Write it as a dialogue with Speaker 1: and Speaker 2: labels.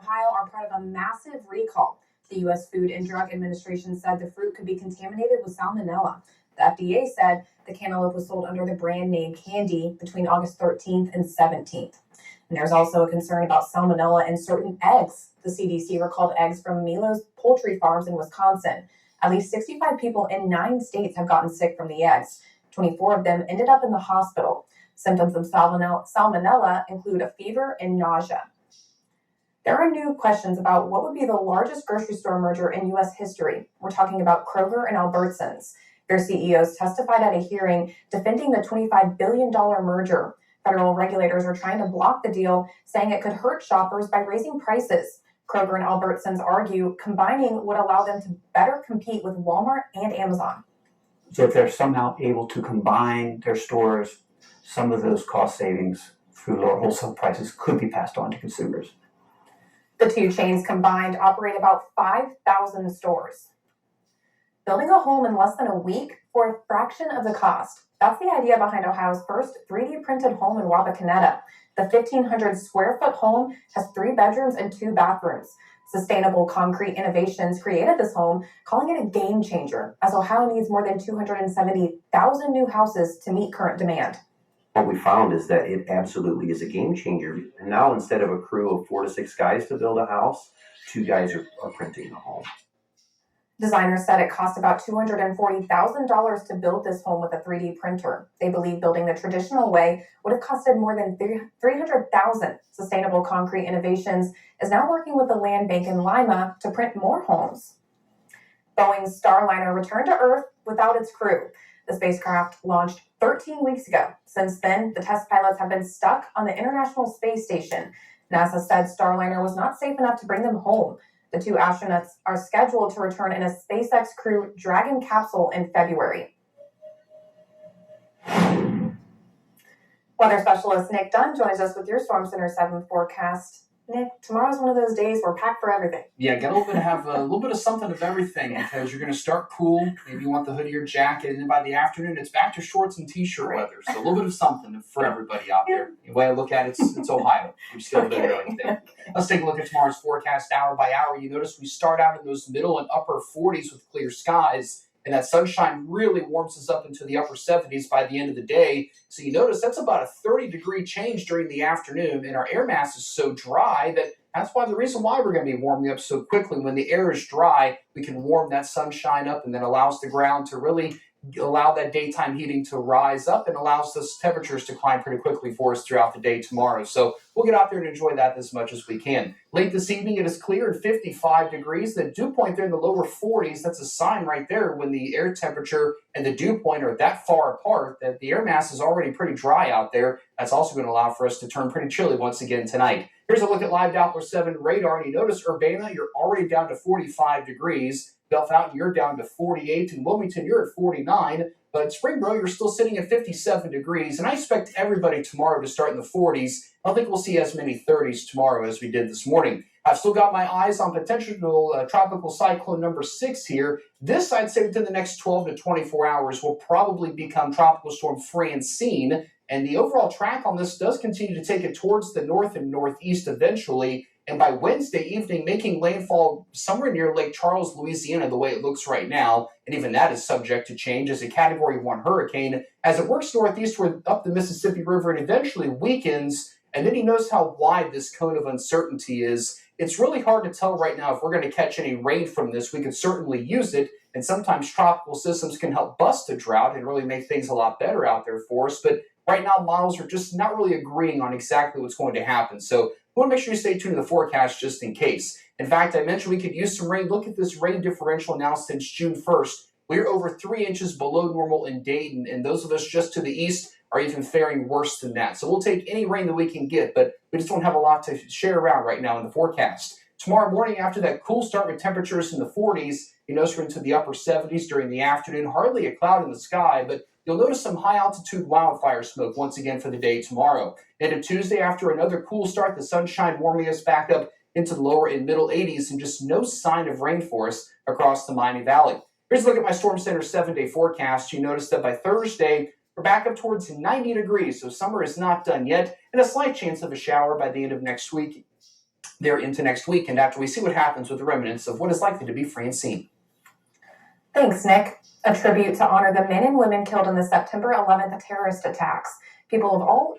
Speaker 1: Ohio are part of a massive recall. The U.S. Food and Drug Administration said the fruit could be contaminated with salmonella. The FDA said the cantaloupe was sold under the brand name Candy between August 13th and 17th. And there's also a concern about salmonella in certain eggs. The CDC recalled eggs from Milo's poultry farms in Wisconsin. At least 65 people in 9 states have gotten sick from the eggs. 24 of them ended up in the hospital. Symptoms of salmonella include a fever and nausea. There are new questions about what would be the largest grocery store merger in U.S. history. We're talking about Kroger and Albertsons. Their CEOs testified at a hearing defending the $25 billion merger. Federal regulators are trying to block the deal, saying it could hurt shoppers by raising prices. Kroger and Albertsons argue combining would allow them to better compete with Walmart and Amazon.
Speaker 2: So if they're somehow able to combine their stores, some of those cost savings through lower wholesale prices could be passed on to consumers.
Speaker 1: The two chains combined operate about 5,000 stores. Building a home in less than a week for a fraction of the cost. That's the idea behind Ohio's first 3D printed home in Wapakoneta. The 1,500 square foot home has 3 bedrooms and 2 bathrooms. Sustainable Concrete Innovations created this home, calling it a game changer, as Ohio needs more than 270,000 new houses to meet current demand.
Speaker 3: What we found is that it absolutely is a game changer. And now instead of a crew of 4 to 6 guys to build a house, 2 guys are printing a home.
Speaker 1: Designers said it cost about $240,000 to build this home with a 3D printer. They believe building the traditional way would have costed more than $300,000. Sustainable Concrete Innovations is now working with the land bank in Lima to print more homes. Boeing's Starliner returned to Earth without its crew. The spacecraft launched 13 weeks ago. Since then, the test pilots have been stuck on the International Space Station. NASA said Starliner was not safe enough to bring them home. The 2 astronauts are scheduled to return in a SpaceX Crew Dragon capsule in February. Weather specialist Nick Dunn joins us with your Storm Center 7 forecast. Nick, tomorrow's one of those days we're packed for everything.
Speaker 4: Yeah, get a little bit of something of everything because you're going to start cool. Maybe you want the hoodie or jacket, and then by the afternoon, it's back to shorts and t-shirt weather. So a little bit of something for everybody out there. The way I look at it, it's Ohio. We're still there, I think. Let's take a look at tomorrow's forecast hour by hour. You notice we start out in those middle and upper 40s with clear skies. And that sunshine really warms us up into the upper 70s by the end of the day. So you notice that's about a 30-degree change during the afternoon. And our air mass is so dry that's why the reason why we're going to be warming up so quickly. When the air is dry, we can warm that sunshine up and then allows the ground to really allow that daytime heating to rise up and allows those temperatures to climb pretty quickly for us throughout the day tomorrow. So we'll get out there and enjoy that as much as we can. Late this evening, it is clear at 55 degrees. The dew point there in the lower 40s, that's a sign right there when the air temperature and the dew point are that far apart that the air mass is already pretty dry out there. That's also going to allow for us to turn pretty chilly once again tonight. Here's a look at live Doppler 7 radar. And you notice Urbana, you're already down to 45 degrees. Bellefontaine, you're down to 48. And Wilmington, you're at 49. But Springboro, you're still sitting at 57 degrees. And I expect everybody tomorrow to start in the 40s. I don't think we'll see as many 30s tomorrow as we did this morning. I've still got my eyes on potential tropical cyclone number 6 here. This, I'd say, within the next 12 to 24 hours will probably become Tropical Storm Francine. And the overall track on this does continue to take it towards the north and northeast eventually. And by Wednesday evening, making landfall somewhere near Lake Charles, Louisiana, the way it looks right now. And even that is subject to change as a Category 1 hurricane as it works northeastward up the Mississippi River and eventually weakens. And then he knows how wide this cone of uncertainty is. It's really hard to tell right now if we're going to catch any rain from this. We could certainly use it. And sometimes tropical systems can help bust a drought and really make things a lot better out there for us. But right now, models are just not really agreeing on exactly what's going to happen. So we want to make sure you stay tuned to the forecast just in case. In fact, I mentioned we could use some rain. Look at this rain differential now since June 1st. We're over 3 inches below normal in Dayton, and those of us just to the east are even faring worse than that. So we'll take any rain that we can get, but we just don't have a lot to share around right now in the forecast. Tomorrow morning, after that cool start with temperatures in the 40s, you notice we're into the upper 70s during the afternoon. Hardly a cloud in the sky, but you'll notice some high-altitude wildfire smoke once again for the day tomorrow. Into Tuesday, after another cool start, the sunshine warming us back up into the lower and middle 80s and just no sign of rain for us across the Miami Valley. Here's a look at my Storm Center 7-day forecast. You notice that by Thursday, we're back up towards 90 degrees, so summer is not done yet, and a slight chance of a shower by the end of next week. there into next week, and after we see what happens with the remnants of what is likely to be Francine.
Speaker 1: Thanks, Nick. A tribute to honor the men and women killed in the September 11th terrorist attacks. People of all